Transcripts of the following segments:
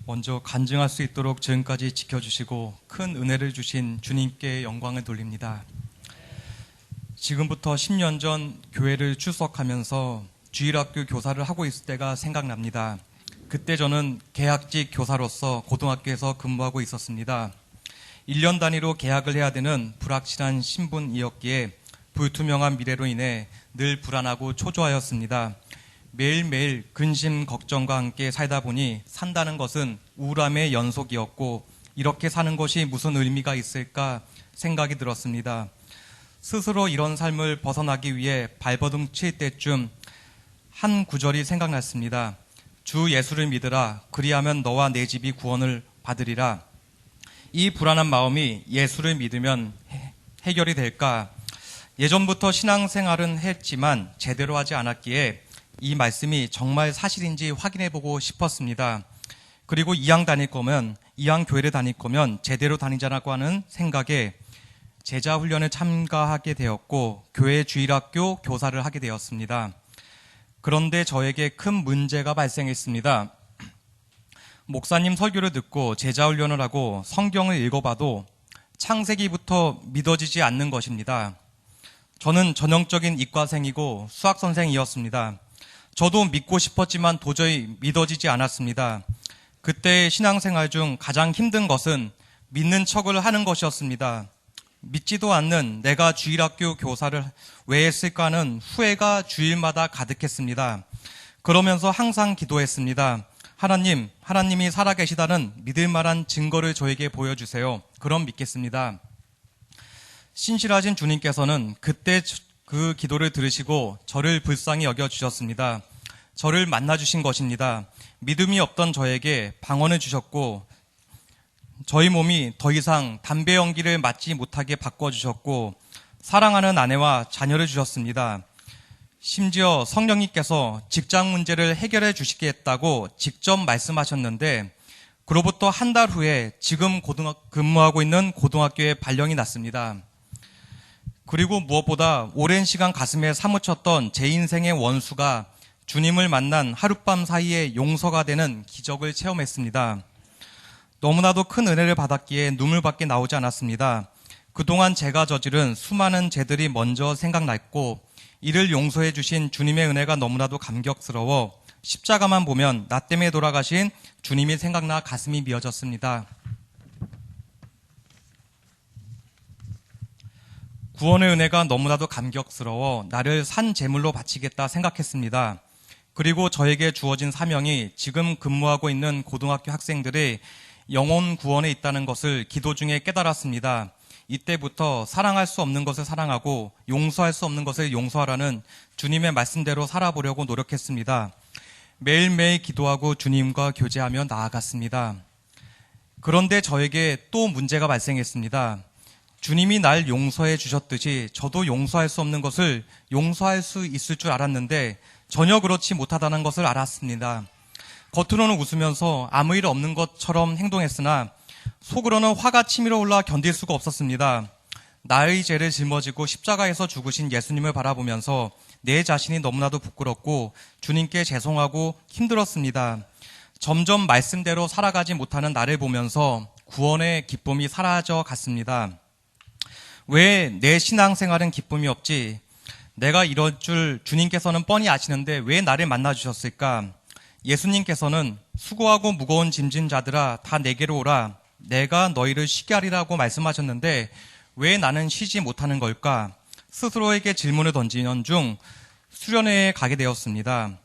먼저 간증할 수 있도록 지금까지 지켜주시고 큰 은혜를 주신 주님께 영광을 돌립니다. 지금부터 10년 전 교회를 출석하면서 주일학교 교사를 하고 있을 때가 생각납니다. 그때 저는 계약직 교사로서 고등학교에서 근무하고 있었습니다. 1년 단위로 계약을 해야 되는 불확실한 신분이었기에 불투명한 미래로 인해 늘 불안하고 초조하였습니다. 매일매일 근심 걱정과 함께 살다 보니 산다는 것은 우울함의 연속이었고 이렇게 사는 것이 무슨 의미가 있을까 생각이 들었습니다. 스스로 이런 삶을 벗어나기 위해 발버둥 칠 때쯤 한 구절이 생각났습니다. 주 예수를 믿으라. 그리하면 너와 내 집이 구원을 받으리라. 이 불안한 마음이 예수를 믿으면 해결이 될까? 예전부터 신앙생활은 했지만 제대로 하지 않았기에 이 말씀이 정말 사실인지 확인해보고 싶었습니다. 그리고 이왕 다닐 거면, 이왕 교회를 다닐 거면 제대로 다니자라고 하는 생각에 제자훈련에 참가하게 되었고 교회 주일학교 교사를 하게 되었습니다. 그런데 저에게 큰 문제가 발생했습니다. 목사님 설교를 듣고 제자훈련을 하고 성경을 읽어봐도 창세기부터 믿어지지 않는 것입니다. 저는 전형적인 이과생이고 수학선생이었습니다. 저도 믿고 싶었지만 도저히 믿어지지 않았습니다. 그때 신앙생활 중 가장 힘든 것은 믿는 척을 하는 것이었습니다. 믿지도 않는 내가 주일학교 교사를 왜 했을까 하는 후회가 주일마다 가득했습니다. 그러면서 항상 기도했습니다. 하나님이 살아계시다는 믿을 만한 증거를 저에게 보여주세요. 그럼 믿겠습니다. 신실하신 주님께서는 그때 그 기도를 들으시고 저를 불쌍히 여겨주셨습니다. 저를 만나주신 것입니다. 믿음이 없던 저에게 방언을 주셨고 저희 몸이 더 이상 담배 연기를 맡지 못하게 바꿔주셨고 사랑하는 아내와 자녀를 주셨습니다. 심지어 성령님께서 직장 문제를 해결해 주시겠다고 직접 말씀하셨는데 그로부터 한 달 후에 지금 근무하고 있는 고등학교에 발령이 났습니다. 그리고 무엇보다 오랜 시간 가슴에 사무쳤던 제 인생의 원수가 주님을 만난 하룻밤 사이에 용서가 되는 기적을 체험했습니다. 너무나도 큰 은혜를 받았기에 눈물밖에 나오지 않았습니다. 그동안 제가 저지른 수많은 죄들이 먼저 생각났고 이를 용서해 주신 주님의 은혜가 너무나도 감격스러워 십자가만 보면 나 때문에 돌아가신 주님이 생각나 가슴이 미어졌습니다. 구원의 은혜가 너무나도 감격스러워 나를 산 제물로 바치겠다 생각했습니다. 그리고 저에게 주어진 사명이 지금 근무하고 있는 고등학교 학생들의 영혼 구원에 있다는 것을 기도 중에 깨달았습니다. 이때부터 사랑할 수 없는 것을 사랑하고 용서할 수 없는 것을 용서하라는 주님의 말씀대로 살아보려고 노력했습니다. 매일매일 기도하고 주님과 교제하며 나아갔습니다. 그런데 저에게 또 문제가 발생했습니다. 주님이 날 용서해 주셨듯이 저도 용서할 수 없는 것을 용서할 수 있을 줄 알았는데 전혀 그렇지 못하다는 것을 알았습니다. 겉으로는 웃으면서 아무 일 없는 것처럼 행동했으나 속으로는 화가 치밀어 올라 견딜 수가 없었습니다. 나의 죄를 짊어지고 십자가에서 죽으신 예수님을 바라보면서 내 자신이 너무나도 부끄럽고 주님께 죄송하고 힘들었습니다. 점점 말씀대로 살아가지 못하는 나를 보면서 구원의 기쁨이 사라져 갔습니다. 왜 내 신앙생활은 기쁨이 없지? 내가 이럴 줄 주님께서는 뻔히 아시는데 왜 나를 만나주셨을까? 예수님께서는 수고하고 무거운 짐진 자들아 다 내게로 오라. 내가 너희를 쉬게 하리라고 말씀하셨는데 왜 나는 쉬지 못하는 걸까? 스스로에게 질문을 던지는 중 수련회에 가게 되었습니다.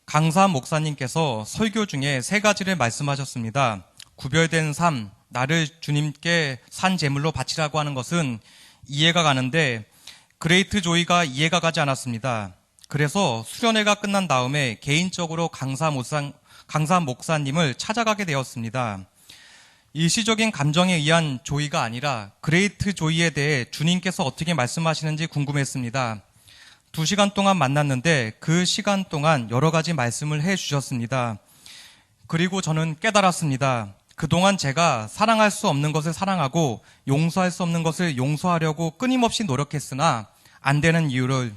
강사 목사님께서 설교 중에 3가지를 말씀하셨습니다. 구별된 삶, 나를 주님께 산 제물로 바치라고 하는 것은 이해가 가는데 그레이트 조이가 이해가 가지 않았습니다. 그래서 수련회가 끝난 다음에 개인적으로 강사 목사님을 찾아가게 되었습니다. 일시적인 감정에 의한 조이가 아니라 그레이트 조이에 대해 주님께서 어떻게 말씀하시는지 궁금했습니다. 2시간 동안 만났는데 그 시간 동안 여러 가지 말씀을 해주셨습니다. 그리고 저는 깨달았습니다. 그동안 제가 사랑할 수 없는 것을 사랑하고 용서할 수 없는 것을 용서하려고 끊임없이 노력했으나 안 되는 이유를,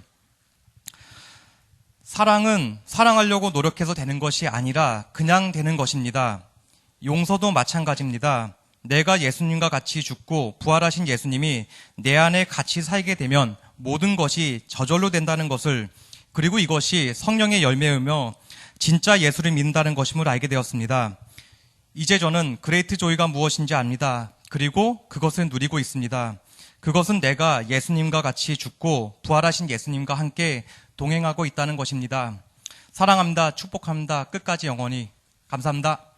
사랑은 사랑하려고 노력해서 되는 것이 아니라 그냥 되는 것입니다. 용서도 마찬가지입니다. 내가 예수님과 같이 죽고 부활하신 예수님이 내 안에 같이 살게 되면 모든 것이 저절로 된다는 것을, 그리고 이것이 성령의 열매이며 진짜 예수를 믿는다는 것임을 알게 되었습니다. 이제 저는 그레이트 조이가 무엇인지 압니다. 그리고 그것을 누리고 있습니다. 그것은 내가 예수님과 같이 죽고 부활하신 예수님과 함께 동행하고 있다는 것입니다. 사랑합니다. 축복합니다. 끝까지 영원히. 감사합니다.